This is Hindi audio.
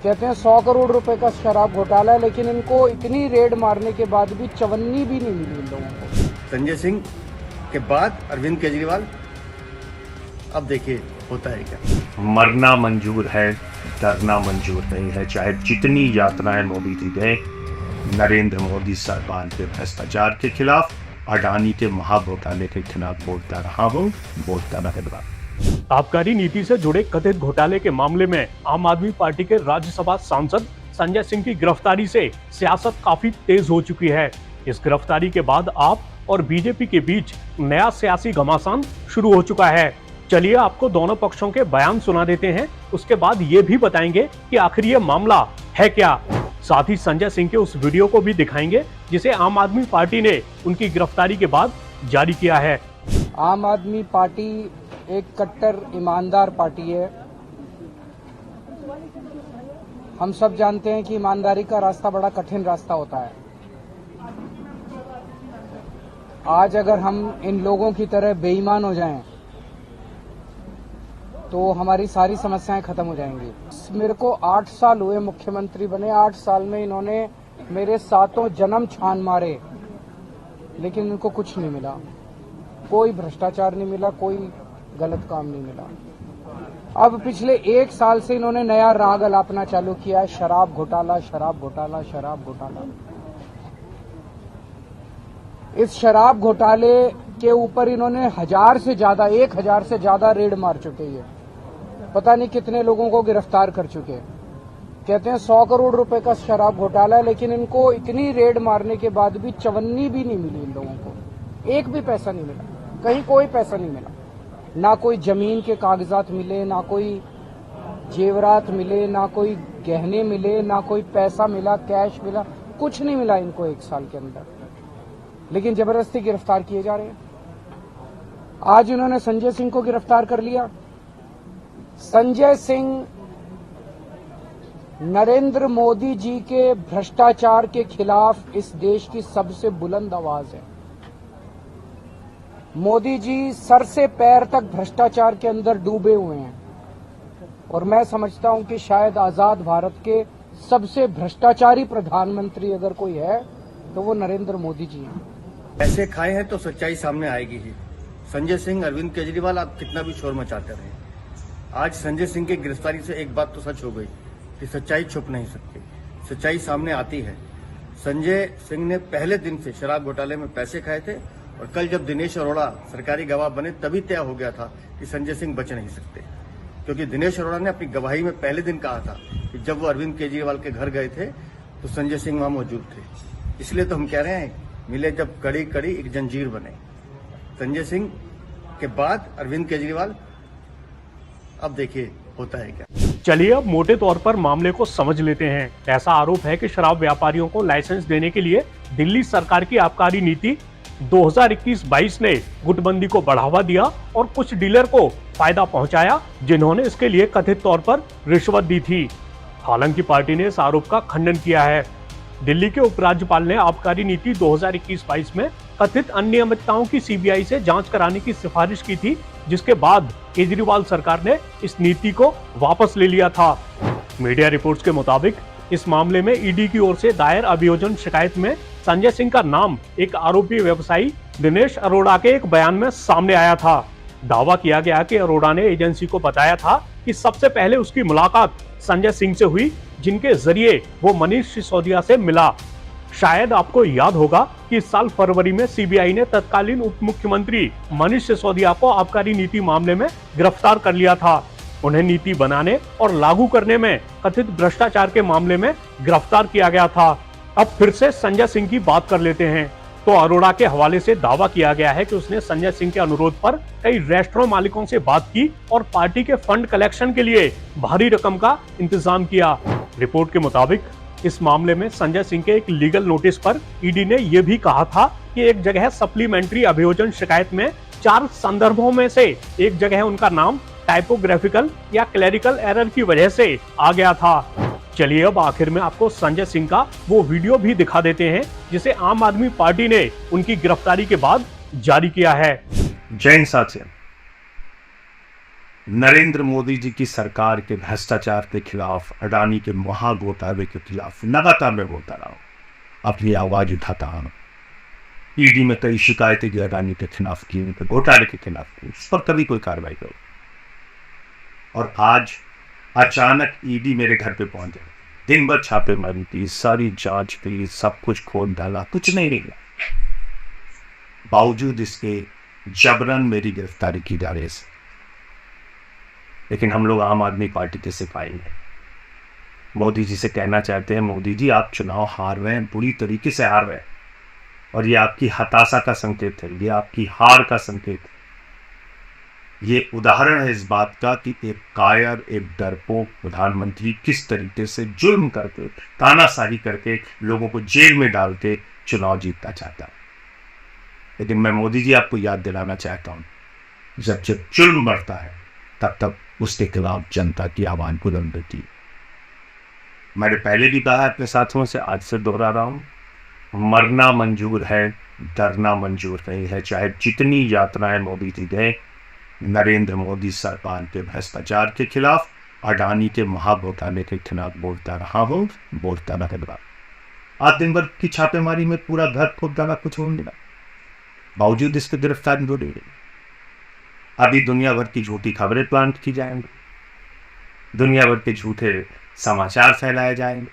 कहते हैं 100 करोड़ रुपए का शराब घोटाला है, लेकिन इनको इतनी रेड मारने के बाद भी चवन्नी भी नहीं मिली इन लोगों को। संजय सिंह के बाद अरविंद केजरीवाल, अब देखिए होता है क्या। मरना मंजूर है, डरना मंजूर नहीं है। चाहे जितनी यात्राएं मोदी जी गए, नरेंद्र मोदी सरकार के भ्रष्टाचार के खिलाफ, अडानी के महाघोटाले के खिलाफ बोलता रहा हूं, बोलता रहेगा। आबकारी नीति से जुड़े कथित घोटाले के मामले में आम आदमी पार्टी के राज्यसभा सांसद संजय सिंह की गिरफ्तारी से सियासत काफी तेज हो चुकी है। इस गिरफ्तारी के बाद आप और बीजेपी के बीच नया सियासी घमासान शुरू हो चुका है। चलिए आपको दोनों पक्षों के बयान सुना देते हैं, उसके बाद ये भी बताएंगे कि आखिर ये मामला है क्या। साथ ही संजय सिंह के उस वीडियो को भी दिखाएंगे जिसे आम आदमी पार्टी ने उनकी गिरफ्तारी के बाद जारी किया है। आम आदमी पार्टी एक कट्टर ईमानदार पार्टी है। हम सब जानते हैं कि ईमानदारी का रास्ता बड़ा कठिन रास्ता होता है। आज अगर हम इन लोगों की तरह बेईमान हो जाएं, तो हमारी सारी समस्याएं खत्म हो जाएंगी। मेरे को 8 साल हुए मुख्यमंत्री बने। 8 साल में इन्होंने मेरे 7 जन्म छान मारे, लेकिन इनको कुछ नहीं मिला। कोई भ्रष्टाचार नहीं मिला, कोई गलत काम नहीं मिला। अब पिछले 1 साल से इन्होंने नया राग अलापना चालू किया है, शराब घोटाला, शराब घोटाला, शराब घोटाला। इस शराब घोटाले के ऊपर इन्होंने 1000 से ज्यादा रेड मार चुके हैं। पता नहीं कितने लोगों को गिरफ्तार कर चुके हैं। कहते हैं 100 करोड़ रुपए का शराब घोटाला है, लेकिन इनको इतनी रेड मारने के बाद भी चवन्नी भी नहीं मिली इन लोगों को। एक भी पैसा नहीं मिला, कहीं कोई पैसा नहीं मिला। ना कोई जमीन के कागजात मिले, ना कोई जेवरात मिले, ना कोई गहने मिले, ना कोई पैसा मिला, कैश मिला, कुछ नहीं मिला इनको 1 साल के अंदर। लेकिन जबरदस्ती गिरफ्तार किए जा रहे हैं। आज उन्होंने संजय सिंह को गिरफ्तार कर लिया। संजय सिंह नरेंद्र मोदी जी के भ्रष्टाचार के खिलाफ इस देश की सबसे बुलंद आवाज है। मोदी जी सर से पैर तक भ्रष्टाचार के अंदर डूबे हुए हैं, और मैं समझता हूं कि शायद आजाद भारत के सबसे भ्रष्टाचारी प्रधानमंत्री अगर कोई है तो वो नरेंद्र मोदी जी हैं। पैसे खाए हैं तो सच्चाई सामने आएगी ही। संजय सिंह, अरविंद केजरीवाल, आप कितना भी शोर मचाते रहे, आज संजय सिंह की गिरफ्तारी से एक बात तो सच हो गई कि सच्चाई छुप नहीं सकती, सच्चाई सामने आती है। संजय सिंह ने पहले दिन से शराब घोटाले में पैसे खाए थे, और कल जब दिनेश अरोड़ा सरकारी गवाह बने तभी तय हो गया था कि संजय सिंह बच नहीं सकते, क्योंकि दिनेश अरोड़ा ने अपनी गवाही में पहले दिन कहा था कि जब वो अरविंद केजरीवाल के घर गए थे तो संजय सिंह वहां मौजूद थे। इसलिए तो हम कह रहे हैं, मिले जब कड़ी कड़ी एक जंजीर बने। संजय सिंह के बाद अरविंद केजरीवाल, अब देखिए होता है क्या। चलिए अब मोटे तौर पर मामले को समझ लेते हैं। ऐसा आरोप है कि शराब व्यापारियों को लाइसेंस देने के लिए दिल्ली सरकार की आबकारी नीति 2021-22 ने गुटबंदी को बढ़ावा दिया और कुछ डीलर को फायदा पहुंचाया, जिन्होंने इसके लिए कथित तौर पर रिश्वत दी थी। हालांकि पार्टी ने इस आरोप का खंडन किया है। दिल्ली के उपराज्यपाल ने आबकारी नीति 2021-22 में कथित अनियमितताओं की सीबीआई से जांच कराने की सिफारिश की थी, जिसके बाद केजरीवाल सरकार ने इस नीति को वापस ले लिया था। मीडिया रिपोर्ट्स के मुताबिक इस मामले में ईडी की ओर से दायर अभियोजन शिकायत में संजय सिंह का नाम एक आरोपी व्यवसायी दिनेश अरोड़ा के एक बयान में सामने आया था। दावा किया गया कि अरोड़ा ने एजेंसी को बताया था कि सबसे पहले उसकी मुलाकात संजय सिंह से हुई, जिनके जरिए वो मनीष सिसोदिया से मिला। शायद आपको याद होगा कि इस साल फरवरी में सीबीआई ने तत्कालीन उप मुख्यमंत्री मनीष सिसोदिया को आबकारी नीति मामले में गिरफ्तार कर लिया था। उन्हें नीति बनाने और लागू करने में कथित भ्रष्टाचार के मामले में गिरफ्तार किया गया था। अब फिर से संजय सिंह की बात कर लेते हैं। तो अरोड़ा के हवाले से दावा किया गया है कि उसने संजय सिंह के अनुरोध पर कई रेस्टोरेंट मालिकों से बात की और पार्टी के फंड कलेक्शन के लिए भारी रकम का इंतजाम किया। रिपोर्ट के मुताबिक इस मामले में संजय सिंह के एक लीगल नोटिस पर ईडी ने यह भी कहा था कि एक जगह सप्लीमेंट्री अभियोजन शिकायत में 4 संदर्भों में से एक जगह उनका नाम टाइपोग्राफिकल या क्लेरिकल एरर की वजह से आ गया था। चलिए अब आखिर में आपको संजय सिंह का वो वीडियो भी दिखा देते हैं जिसे आम आदमी पार्टी ने उनकी गिरफ्तारी के बाद जारी किया है। जय हिंद साथियों, नरेंद्र मोदी जी की सरकार के भ्रष्टाचार के खिलाफ, अडानी के महाघोटाले के खिलाफ लगातार मैं बोलता रहा हूं, अपनी आवाज उठाता हूं। ईडी में कई शिकायतें की अडानी के खिलाफ की, उनके घोटाले के खिलाफ की, उस पर कभी कोई कार्रवाई करो। और आज अचानक ईडी मेरे घर पे पहुंच गए, दिन भर छापेमारी की, सारी जांच की, सब कुछ खोद डाला, कुछ नहीं निकला। बावजूद इसके जबरन मेरी गिरफ्तारी की जा रही है। लेकिन हम लोग आम आदमी पार्टी के सिपाही हैं। मोदी जी से कहना चाहते हैं, मोदी जी आप चुनाव हार रहे हैं, बुरी तरीके से हार रहे हैं, और ये आपकी हताशा का संकेत है, ये आपकी हार का संकेत है। ये उदाहरण है इस बात का कि एक कायर, एक डरपोक प्रधानमंत्री किस तरीके से जुल्म करके, तानाशाही करके, लोगों को जेल में डाल के चुनाव जीतना चाहता है। लेकिन मैं मोदी जी आपको याद दिलाना चाहता हूं, जब जब जुल्म बढ़ता है तब तब उसके खिलाफ जनता की आवाज बुलंद होती है। मैंने पहले भी कहा अपने साथियों से, आज से दोहरा रहा हूं, मरना मंजूर है, डरना मंजूर नहीं है। चाहे जितनी यातनाएं मोदी जी गए, नरेंद्र मोदी सरकार के भ्रष्टाचार के खिलाफ, अडानी के महाघोटाले के खिलाफ बोलता रहा हूं, बोलता रहेगा। आज दिन भर की छापेमारी में पूरा घर खोद डाला, कुछ हो नहीं मिला, बावजूद इसके गिरफ्तारी हो रही। अभी दुनिया भर की झूठी खबरें प्लांट की जाएंगी, दुनिया भर के झूठे समाचार फैलाए जाएंगे,